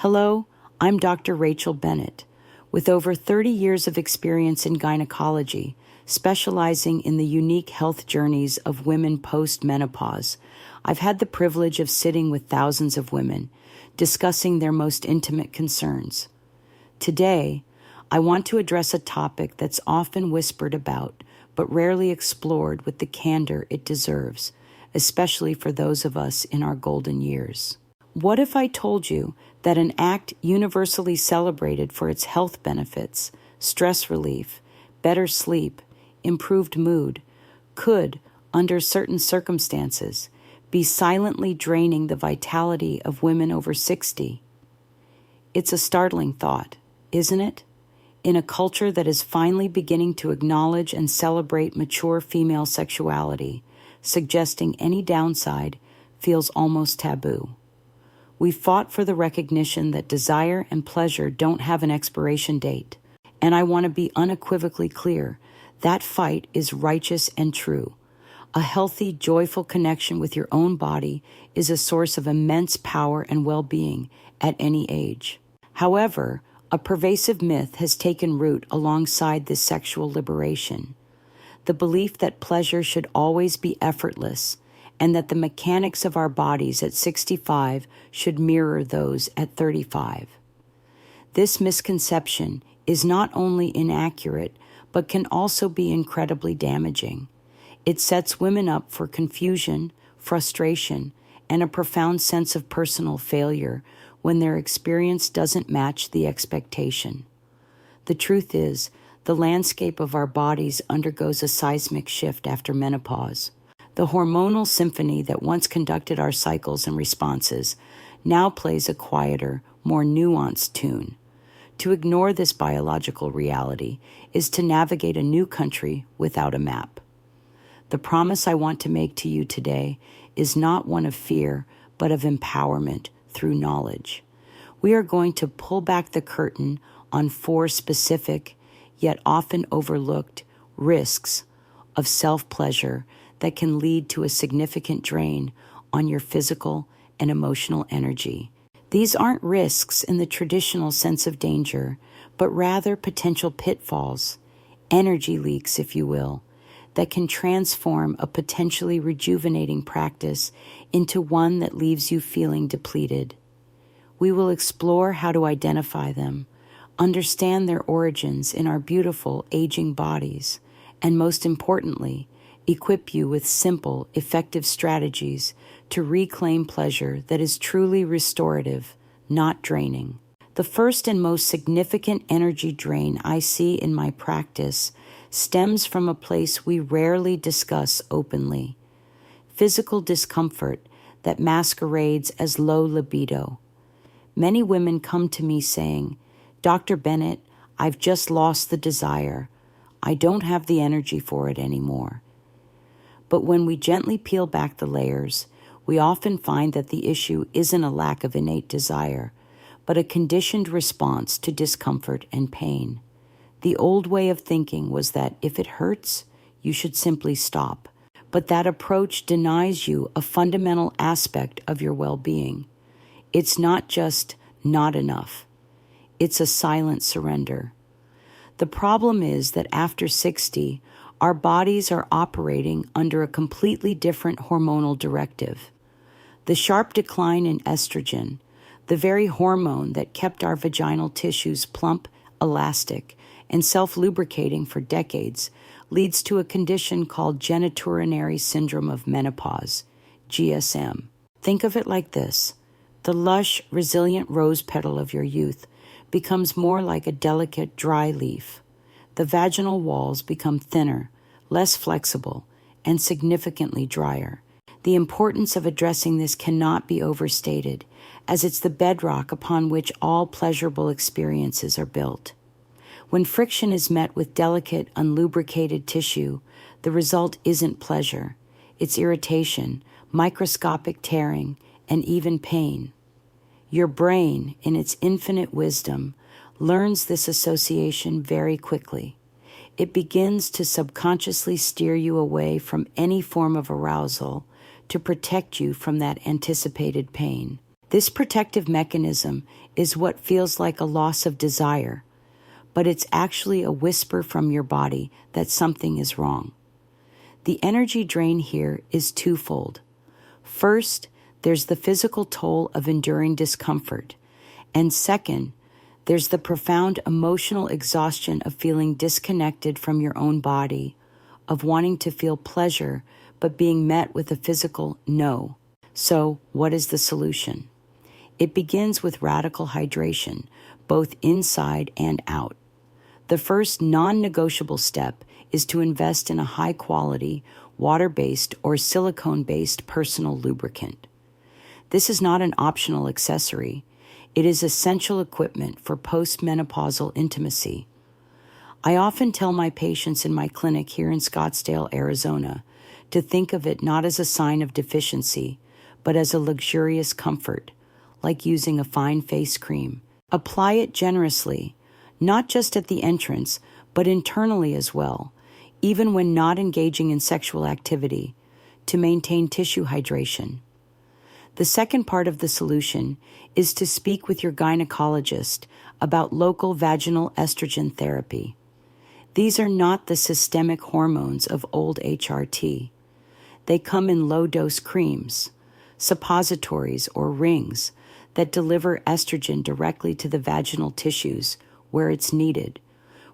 Hello, I'm Dr. Rachel Bennett. With over 30 years of experience in gynecology, specializing in the unique health journeys of women post-menopause, I've had the privilege of sitting with thousands of women, discussing their most intimate concerns. Today, I want to address a topic that's often whispered about, but rarely explored with the candor it deserves, especially for those of us in our golden years. What if I told you that an act universally celebrated for its health benefits, stress relief, better sleep, improved mood, could, under certain circumstances, be silently draining the vitality of women over 60? It's a startling thought, isn't it? In a culture that is finally beginning to acknowledge and celebrate mature female sexuality, suggesting any downside feels almost taboo. We fought for the recognition that desire and pleasure don't have an expiration date. And I want to be unequivocally clear, that fight is righteous and true. A healthy, joyful connection with your own body is a source of immense power and well-being at any age. However, a pervasive myth has taken root alongside this sexual liberation. The belief that pleasure should always be effortless, and that the mechanics of our bodies at 65 should mirror those at 35. This misconception is not only inaccurate, but can also be incredibly damaging. It sets women up for confusion, frustration, and a profound sense of personal failure when their experience doesn't match the expectation. The truth is, the landscape of our bodies undergoes a seismic shift after menopause. The hormonal symphony that once conducted our cycles and responses now plays a quieter, more nuanced tune. To ignore this biological reality is to navigate a new country without a map. The promise I want to make to you today is not one of fear, but of empowerment through knowledge. We are going to pull back the curtain on 4 specific, yet often overlooked, risks of self-pleasure that can lead to a significant drain on your physical and emotional energy. These aren't risks in the traditional sense of danger, but rather potential pitfalls, energy leaks, if you will, that can transform a potentially rejuvenating practice into one that leaves you feeling depleted. We will explore how to identify them, understand their origins in our beautiful, aging bodies, and most importantly, equip you with simple, effective strategies to reclaim pleasure that is truly restorative, not draining. The first and most significant energy drain I see in my practice stems from a place we rarely discuss openly: physical discomfort that masquerades as low libido. Many women come to me saying, "Dr. Bennett, I've just lost the desire. I don't have the energy for it anymore." But when we gently peel back the layers, we often find that the issue isn't a lack of innate desire, but a conditioned response to discomfort and pain. The old way of thinking was that if it hurts, you should simply stop. But that approach denies you a fundamental aspect of your well-being. It's not just not enough. It's a silent surrender. The problem is that after 60, our bodies are operating under a completely different hormonal directive. The sharp decline in estrogen, the very hormone that kept our vaginal tissues plump, elastic, and self-lubricating for decades, leads to a condition called genitourinary syndrome of menopause, GSM. Think of it like this: the lush, resilient rose petal of your youth becomes more like a delicate, dry leaf. The vaginal walls become thinner, less flexible, and significantly drier. The importance of addressing this cannot be overstated, as it's the bedrock upon which all pleasurable experiences are built. When friction is met with delicate, unlubricated tissue, the result isn't pleasure. It's irritation, microscopic tearing, and even pain. Your brain, in its infinite wisdom, learns this association very quickly. It begins to subconsciously steer you away from any form of arousal to protect you from that anticipated pain. This protective mechanism is what feels like a loss of desire, but it's actually a whisper from your body that something is wrong. The energy drain here is twofold. First, there's the physical toll of enduring discomfort, and second, there's the profound emotional exhaustion of feeling disconnected from your own body, of wanting to feel pleasure but being met with a physical no. So, what is the solution? It begins with radical hydration, both inside and out. The first non-negotiable step is to invest in a high-quality, water-based or silicone-based personal lubricant. This is not an optional accessory. It is essential equipment for postmenopausal intimacy. I often tell my patients in my clinic here in Scottsdale, Arizona, to think of it not as a sign of deficiency, but as a luxurious comfort, like using a fine face cream. Apply it generously, not just at the entrance, but internally as well, even when not engaging in sexual activity, to maintain tissue hydration. The second part of the solution is to speak with your gynecologist about local vaginal estrogen therapy. These are not the systemic hormones of old HRT. They come in low-dose creams, suppositories, or rings that deliver estrogen directly to the vaginal tissues where it's needed,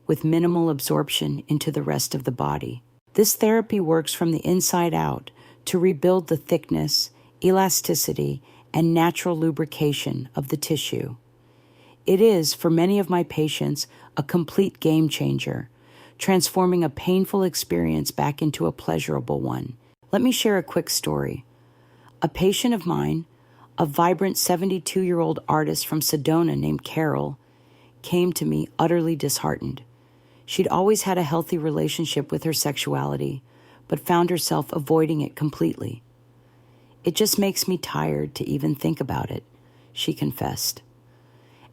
with minimal absorption into the rest of the body. This therapy works from the inside out to rebuild the thickness, elasticity, and natural lubrication of the tissue. It is, for many of my patients, a complete game changer, transforming a painful experience back into a pleasurable one. Let me share a quick story. A patient of mine, a vibrant 72-year-old artist from Sedona named Carol, came to me utterly disheartened. She'd always had a healthy relationship with her sexuality, but found herself avoiding it completely. "It just makes me tired to even think about it," she confessed.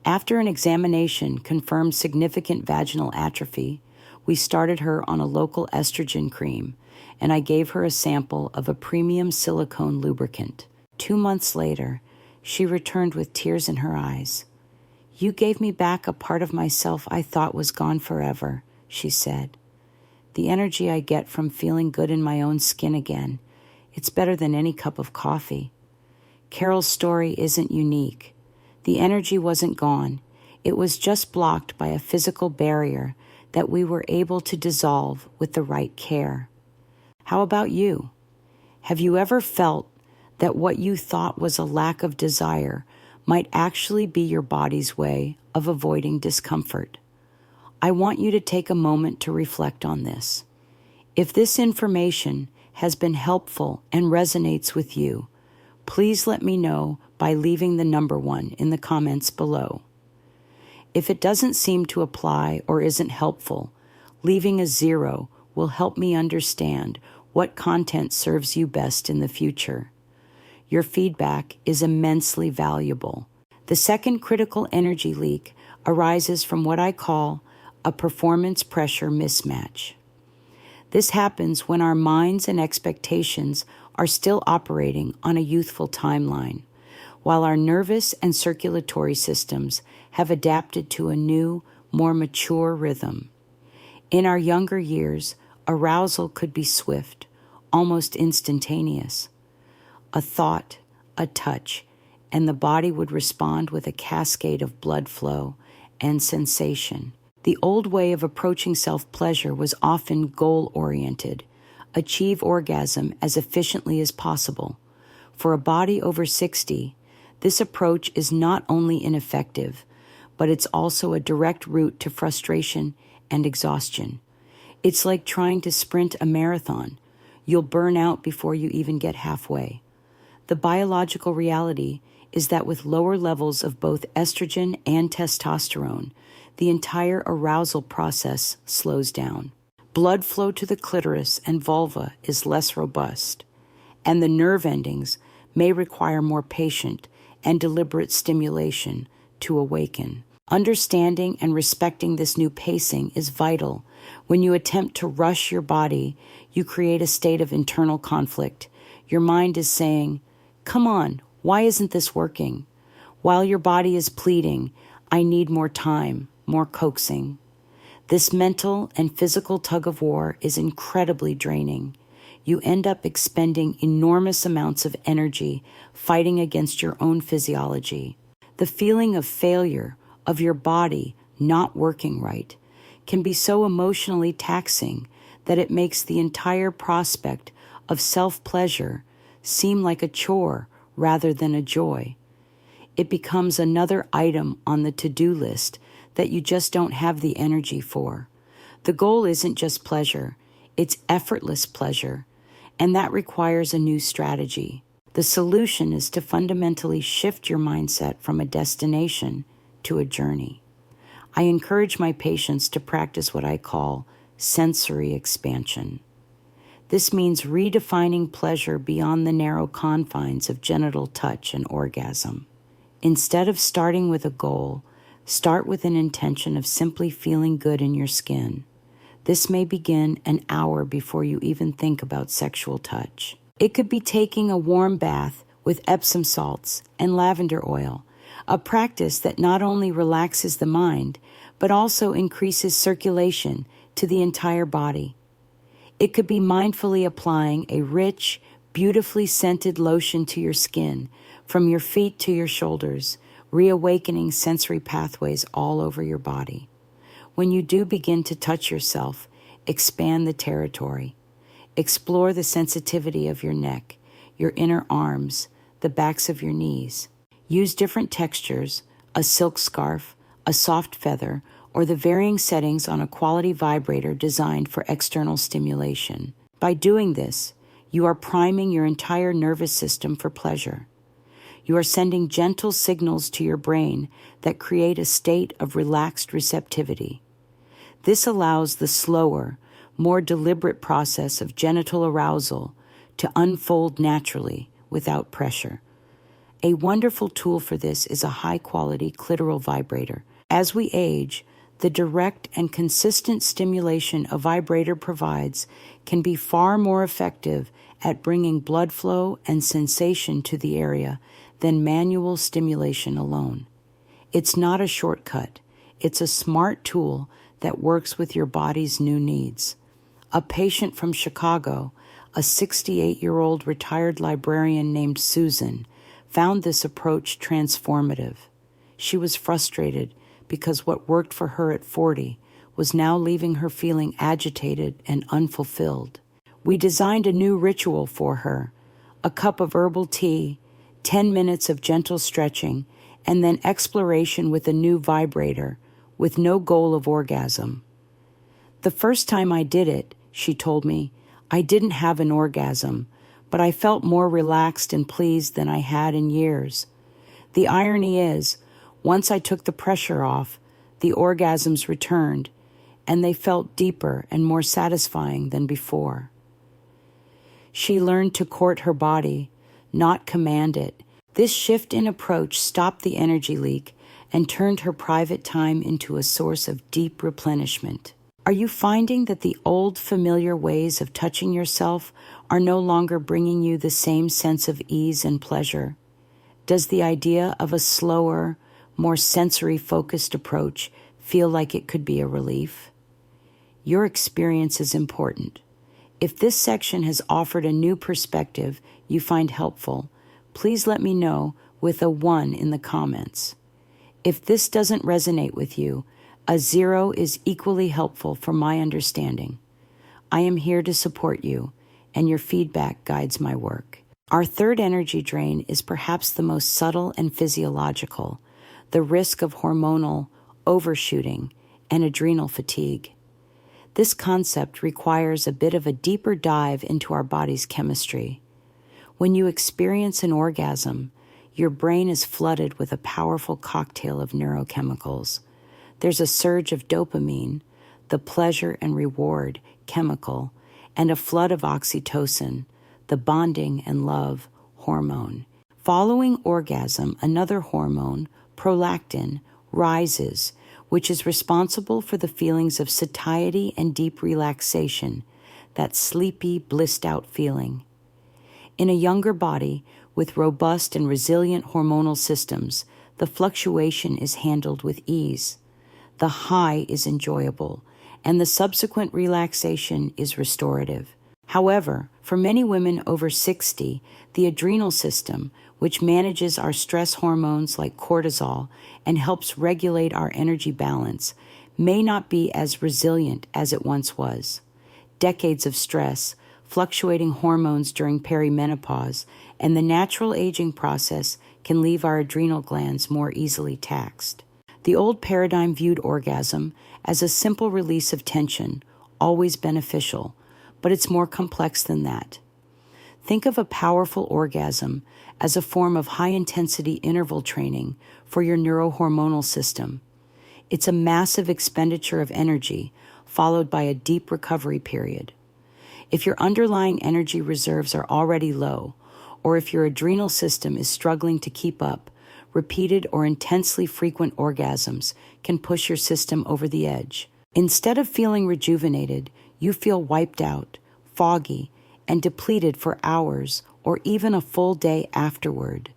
After an examination confirmed significant vaginal atrophy, we started her on a local estrogen cream, and I gave her a sample of a premium silicone lubricant. 2 months later, she returned with tears in her eyes. "You gave me back a part of myself I thought was gone forever," she said. "The energy I get from feeling good in my own skin again, it's better than any cup of coffee." Carol's story isn't unique. The energy wasn't gone. It was just blocked by a physical barrier that we were able to dissolve with the right care. How about you? Have you ever felt that what you thought was a lack of desire might actually be your body's way of avoiding discomfort? I want you to take a moment to reflect on this. If this information has been helpful and resonates with you, please let me know by leaving the number 1 in the comments below. If it doesn't seem to apply or isn't helpful, leaving a 0 will help me understand what content serves you best in the future. Your feedback is immensely valuable. The second critical energy leak arises from what I call a performance pressure mismatch. This happens when our minds and expectations are still operating on a youthful timeline, while our nervous and circulatory systems have adapted to a new, more mature rhythm. In our younger years, arousal could be swift, almost instantaneous. A thought, a touch, and the body would respond with a cascade of blood flow and sensation. The old way of approaching self-pleasure was often goal-oriented. Achieve orgasm as efficiently as possible. For a body over 60, this approach is not only ineffective, but it's also a direct route to frustration and exhaustion. It's like trying to sprint a marathon. You'll burn out before you even get halfway. The biological reality is that with lower levels of both estrogen and testosterone, the entire arousal process slows down. Blood flow to the clitoris and vulva is less robust, and the nerve endings may require more patient and deliberate stimulation to awaken. Understanding and respecting this new pacing is vital. When you attempt to rush your body, you create a state of internal conflict. Your mind is saying, "Come on, why isn't this working?" while your body is pleading, "I need more time, more coaxing." This mental and physical tug of war is incredibly draining. You end up expending enormous amounts of energy fighting against your own physiology. The feeling of failure, of your body not working right, can be so emotionally taxing that it makes the entire prospect of self-pleasure seem like a chore rather than a joy. It becomes another item on the to-do list that you just don't have the energy for. The goal isn't just pleasure, it's effortless pleasure, and that requires a new strategy. The solution is to fundamentally shift your mindset from a destination to a journey. I encourage my patients to practice what I call sensory expansion. This means redefining pleasure beyond the narrow confines of genital touch and orgasm. Instead of starting with a goal, start with an intention of simply feeling good in your skin. This may begin an hour before you even think about sexual touch. It could be taking a warm bath with Epsom salts and lavender oil, a practice that not only relaxes the mind, but also increases circulation to the entire body. It could be mindfully applying a rich, beautifully scented lotion to your skin, from your feet to your shoulders, reawakening sensory pathways all over your body. When you do begin to touch yourself, expand the territory. Explore the sensitivity of your neck, your inner arms, the backs of your knees. Use different textures, a silk scarf, a soft feather, or the varying settings on a quality vibrator designed for external stimulation. By doing this, you are priming your entire nervous system for pleasure. You are sending gentle signals to your brain that create a state of relaxed receptivity. This allows the slower, more deliberate process of genital arousal to unfold naturally without pressure. A wonderful tool for this is a high-quality clitoral vibrator. As we age, the direct and consistent stimulation a vibrator provides can be far more effective at bringing blood flow and sensation to the area than manual stimulation alone. It's not a shortcut. It's a smart tool that works with your body's new needs. A patient from Chicago, a 68-year-old retired librarian named Susan, found this approach transformative. She was frustrated because what worked for her at 40 was now leaving her feeling agitated and unfulfilled. We designed a new ritual for her, a cup of herbal tea, 10 minutes of gentle stretching, and then exploration with a new vibrator, with no goal of orgasm. The first time I did it, she told me, I didn't have an orgasm, but I felt more relaxed and pleased than I had in years. The irony is, once I took the pressure off, the orgasms returned, and they felt deeper and more satisfying than before. She learned to court her body, not command it. This shift in approach stopped the energy leak and turned her private time into a source of deep replenishment. Are you finding that the old familiar ways of touching yourself are no longer bringing you the same sense of ease and pleasure? Does the idea of a slower, more sensory-focused approach feel like it could be a relief? Your experience is important. If this section has offered a new perspective you find helpful, please let me know with a 1 in the comments. If this doesn't resonate with you, a 0 is equally helpful for my understanding. I am here to support you, and your feedback guides my work. Our third energy drain is perhaps the most subtle and physiological, the risk of hormonal overshooting and adrenal fatigue. This concept requires a bit of a deeper dive into our body's chemistry. When you experience an orgasm, your brain is flooded with a powerful cocktail of neurochemicals. There's a surge of dopamine, the pleasure and reward chemical, and a flood of oxytocin, the bonding and love hormone. Following orgasm, another hormone, prolactin, rises, which is responsible for the feelings of satiety and deep relaxation, that sleepy, blissed-out feeling. In a younger body, with robust and resilient hormonal systems, the fluctuation is handled with ease. The high is enjoyable, and the subsequent relaxation is restorative. However, for many women over 60, the adrenal system, which manages our stress hormones like cortisol and helps regulate our energy balance, may not be as resilient as it once was. Decades of stress, fluctuating hormones during perimenopause, and the natural aging process can leave our adrenal glands more easily taxed. The old paradigm viewed orgasm as a simple release of tension, always beneficial, but it's more complex than that. Think of a powerful orgasm as a form of high-intensity interval training for your neurohormonal system. It's a massive expenditure of energy, followed by a deep recovery period. If your underlying energy reserves are already low, or if your adrenal system is struggling to keep up, repeated or intensely frequent orgasms can push your system over the edge. Instead of feeling rejuvenated, you feel wiped out, foggy, and depleted for hours or even a full day afterward.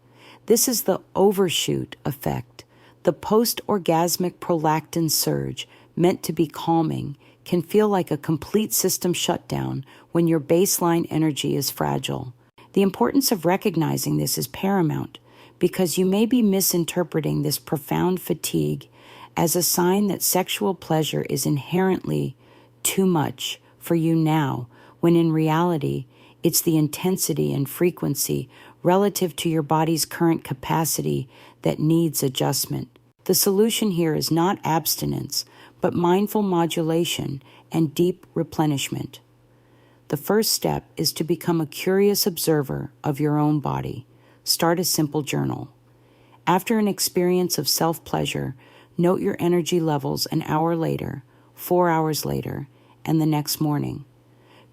This is the overshoot effect. The post-orgasmic prolactin surge, meant to be calming, can feel like a complete system shutdown when your baseline energy is fragile. The importance of recognizing this is paramount, because you may be misinterpreting this profound fatigue as a sign that sexual pleasure is inherently too much for you now, when in reality, it's the intensity and frequency relative to your body's current capacity that needs adjustment. The solution here is not abstinence, but mindful modulation and deep replenishment. The first step is to become a curious observer of your own body. Start a simple journal. After an experience of self-pleasure, note your energy levels an hour later, 4 hours later, and the next morning.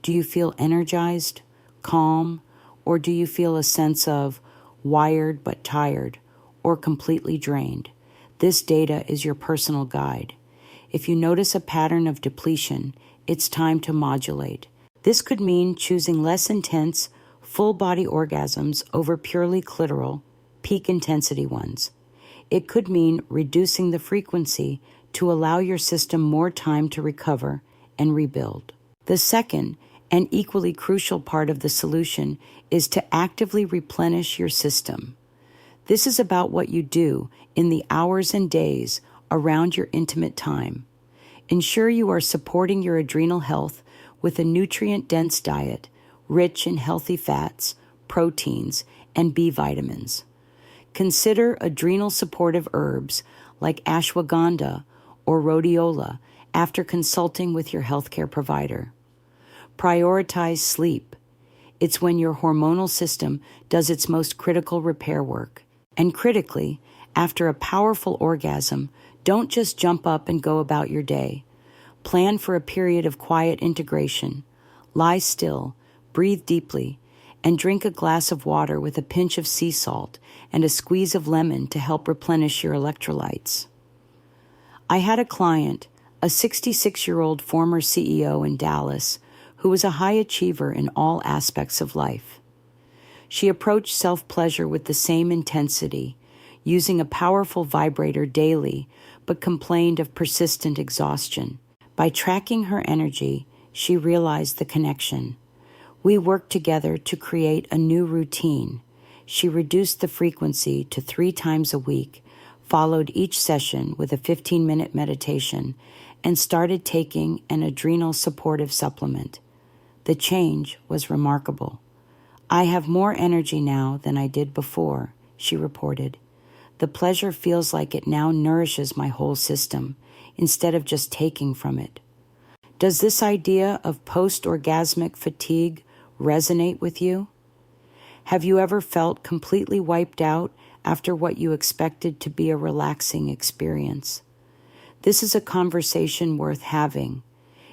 Do you feel energized, calm, or do you feel a sense of wired but tired, or completely drained? This data is your personal guide. If you notice a pattern of depletion, it's time to modulate. This could mean choosing less intense, full-body orgasms over purely clitoral, peak-intensity ones. It could mean reducing the frequency to allow your system more time to recover and rebuild. The second, and equally crucial part of the solution, is to actively replenish your system. This is about what you do in the hours and days around your intimate time. Ensure you are supporting your adrenal health with a nutrient-dense diet, rich in healthy fats, proteins, and B vitamins. Consider adrenal supportive herbs like ashwagandha or rhodiola after consulting with your healthcare provider. Prioritize sleep. It's when your hormonal system does its most critical repair work. And critically, after a powerful orgasm, don't just jump up and go about your day. Plan for a period of quiet integration. Lie still, breathe deeply, and drink a glass of water with a pinch of sea salt and a squeeze of lemon to help replenish your electrolytes. I had a client, a 66-year-old former CEO in Dallas, who was a high achiever in all aspects of life. She approached self-pleasure with the same intensity, using a powerful vibrator daily, but complained of persistent exhaustion. By tracking her energy, she realized the connection. We worked together to create a new routine. She reduced the frequency to 3 times a week, followed each session with a 15-minute meditation, and started taking an adrenal supportive supplement. The change was remarkable. "I have more energy now than I did before," she reported. "The pleasure feels like it now nourishes my whole system, instead of just taking from it." Does this idea of post-orgasmic fatigue resonate with you? Have you ever felt completely wiped out after what you expected to be a relaxing experience? This is a conversation worth having.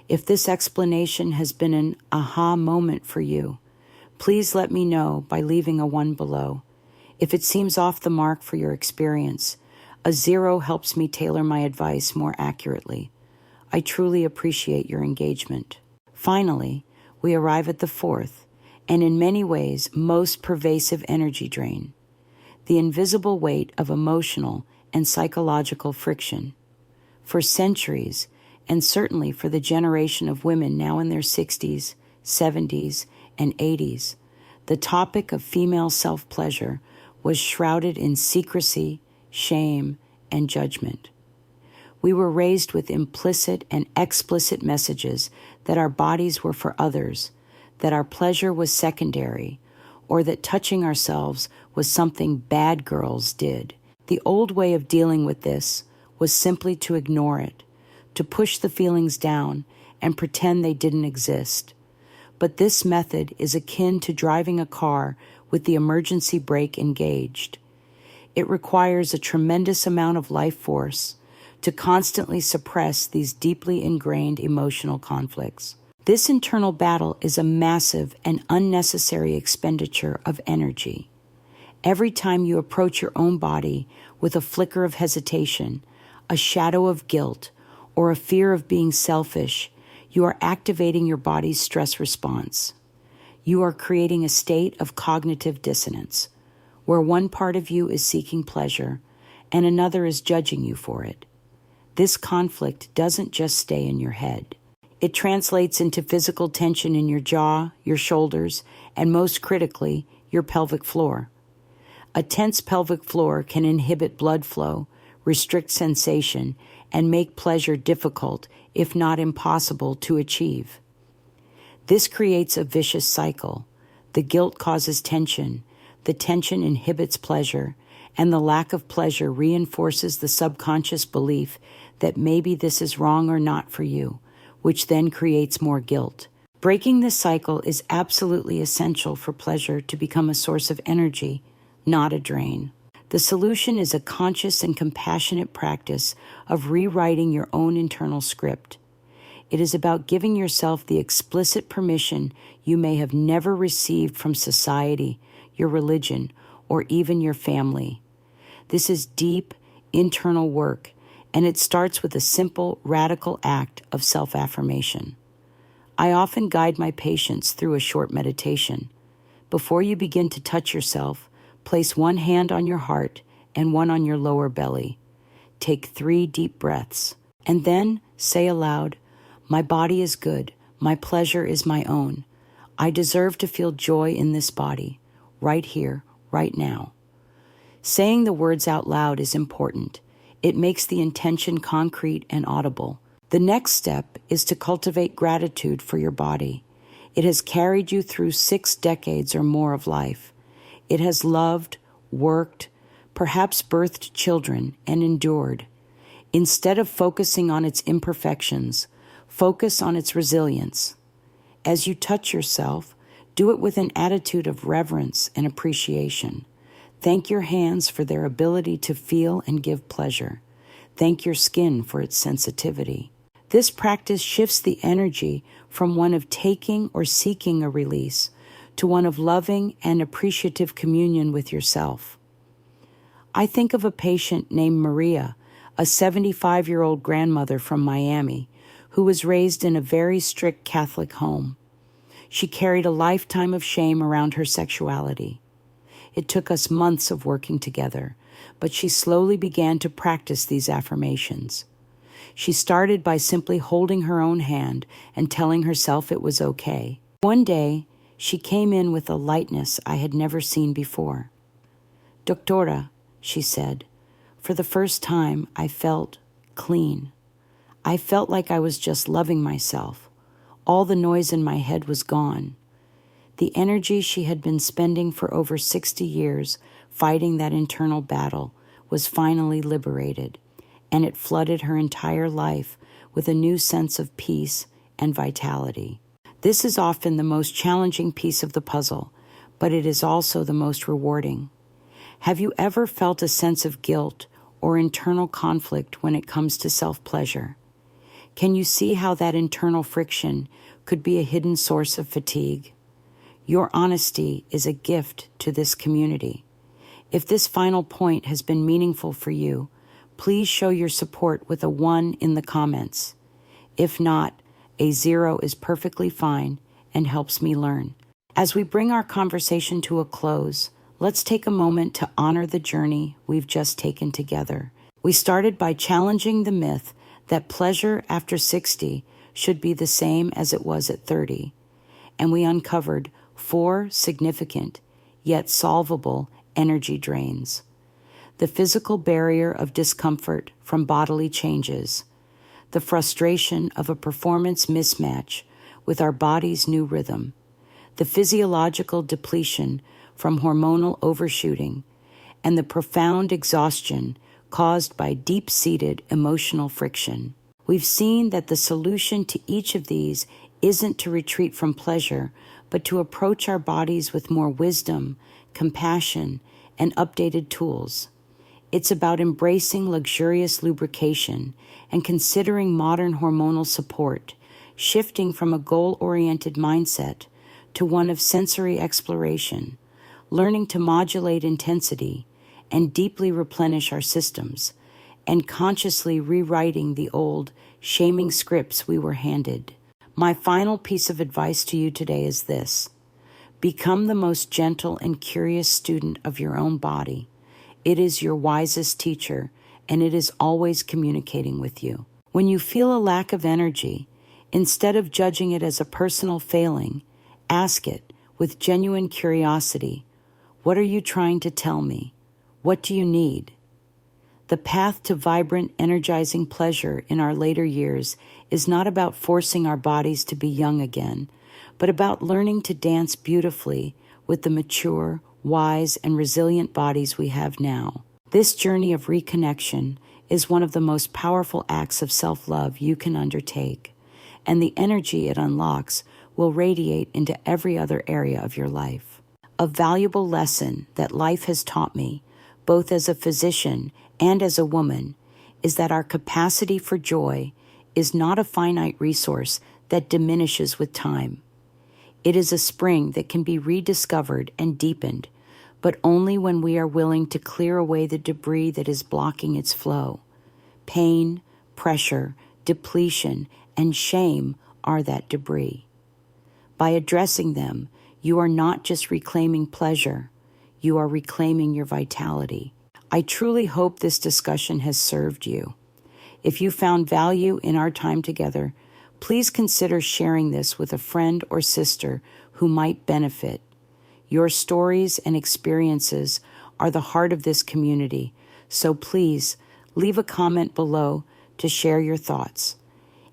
If this explanation has been an aha moment for you, please let me know by leaving a 1 below. If it seems off the mark for your experience, a 0 helps me tailor my advice more accurately. I truly appreciate your engagement. Finally, we arrive at the 4th, and in many ways, most pervasive energy drain. the invisible weight of emotional and psychological friction. For centuries, and certainly for the generation of women now in their 60s, 70s, and 80s, the topic of female self-pleasure was shrouded in secrecy, shame, and judgment. We were raised with implicit and explicit messages that our bodies were for others, that our pleasure was secondary, or that touching ourselves was something bad girls did. The old way of dealing with this was simply to ignore it, to push the feelings down and pretend they didn't exist. But this method is akin to driving a car with the emergency brake engaged. It requires a tremendous amount of life force to constantly suppress these deeply ingrained emotional conflicts. This internal battle is a massive and unnecessary expenditure of energy. Every time you approach your own body with a flicker of hesitation, a shadow of guilt, or a fear of being selfish, you are activating your body's stress response. You are creating a state of cognitive dissonance, where one part of you is seeking pleasure and another is judging you for it. This conflict doesn't just stay in your head. It translates into physical tension in your jaw, your shoulders, and most critically, your pelvic floor. A tense pelvic floor can inhibit blood flow, restrict sensation, and make pleasure difficult, if not impossible, to achieve. This creates a vicious cycle. The guilt causes tension, the tension inhibits pleasure, and the lack of pleasure reinforces the subconscious belief that maybe this is wrong or not for you, which then creates more guilt. Breaking this cycle is absolutely essential for pleasure to become a source of energy, not a drain. The solution is a conscious and compassionate practice of rewriting your own internal script. It is about giving yourself the explicit permission you may have never received from society, your religion, or even your family. This is deep, internal work, and it starts with a simple, radical act of self-affirmation. I often guide my patients through a short meditation. Before you begin to touch yourself, place one hand on your heart and one on your lower belly. Take 3 deep breaths, and then say aloud, "My body is good. My pleasure is my own. I deserve to feel joy in this body, right here, right now." Saying the words out loud is important. It makes the intention concrete and audible. The next step is to cultivate gratitude for your body. It has carried you through 6 decades or more of life. It has loved, worked, perhaps birthed children, and endured. Instead of focusing on its imperfections, focus on its resilience. As you touch yourself, do it with an attitude of reverence and appreciation. Thank your hands for their ability to feel and give pleasure. Thank your skin for its sensitivity. This practice shifts the energy from one of taking or seeking a release to one of loving and appreciative communion with yourself. I think of a patient named Maria, a 75-year-old grandmother from Miami, who was raised in a very strict Catholic home. She carried a lifetime of shame around her sexuality. It took us months of working together, but she slowly began to practice these affirmations. She started by simply holding her own hand and telling herself it was okay. One day, she came in with a lightness I had never seen before. "Doctora," she said, "for the first time I felt clean. I felt like I was just loving myself. All the noise in my head was gone." The energy she had been spending for over 60 years fighting that internal battle was finally liberated, and it flooded her entire life with a new sense of peace and vitality. This is often the most challenging piece of the puzzle, but it is also the most rewarding. Have you ever felt a sense of guilt or internal conflict when it comes to self-pleasure? Can you see how that internal friction could be a hidden source of fatigue? Your honesty is a gift to this community. If this final point has been meaningful for you, please show your support with a 1 in the comments. If not, a 0 is perfectly fine and helps me learn. As we bring our conversation to a close, let's take a moment to honor the journey we've just taken together. We started by challenging the myth that pleasure after 60 should be the same as it was at 30, and we uncovered 4 significant, yet solvable, energy drains. The physical barrier of discomfort from bodily changes, the frustration of a performance mismatch with our body's new rhythm, the physiological depletion from hormonal overshooting, and the profound exhaustion caused by deep-seated emotional friction. We've seen that the solution to each of these isn't to retreat from pleasure, but to approach our bodies with more wisdom, compassion, and updated tools. It's about embracing luxurious lubrication and considering modern hormonal support, shifting from a goal-oriented mindset to one of sensory exploration, learning to modulate intensity and deeply replenish our systems, and consciously rewriting the old, shaming scripts we were handed. My final piece of advice to you today is this: become the most gentle and curious student of your own body. It is your wisest teacher, and it is always communicating with you. When you feel a lack of energy, instead of judging it as a personal failing, ask it with genuine curiosity, what are you trying to tell me? What do you need? The path to vibrant, energizing pleasure in our later years is not about forcing our bodies to be young again, but about learning to dance beautifully with the mature, wise, and resilient bodies we have now. This journey of reconnection is one of the most powerful acts of self-love you can undertake, and the energy it unlocks will radiate into every other area of your life. A valuable lesson that life has taught me, both as a physician and as a woman, is that our capacity for joy is not a finite resource that diminishes with time. It is a spring that can be rediscovered and deepened, but only when we are willing to clear away the debris that is blocking its flow. Pain, pressure, depletion, and shame are that debris. By addressing them, you are not just reclaiming pleasure, you are reclaiming your vitality. I truly hope this discussion has served you. If you found value in our time together, please consider sharing this with a friend or sister who might benefit. Your stories and experiences are the heart of this community, so please leave a comment below to share your thoughts.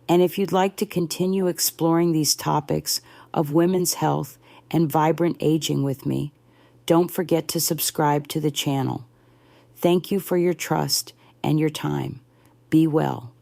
And if you'd like to continue exploring these topics of women's health and vibrant aging with me, don't forget to subscribe to the channel. Thank you for your trust and your time. Be well.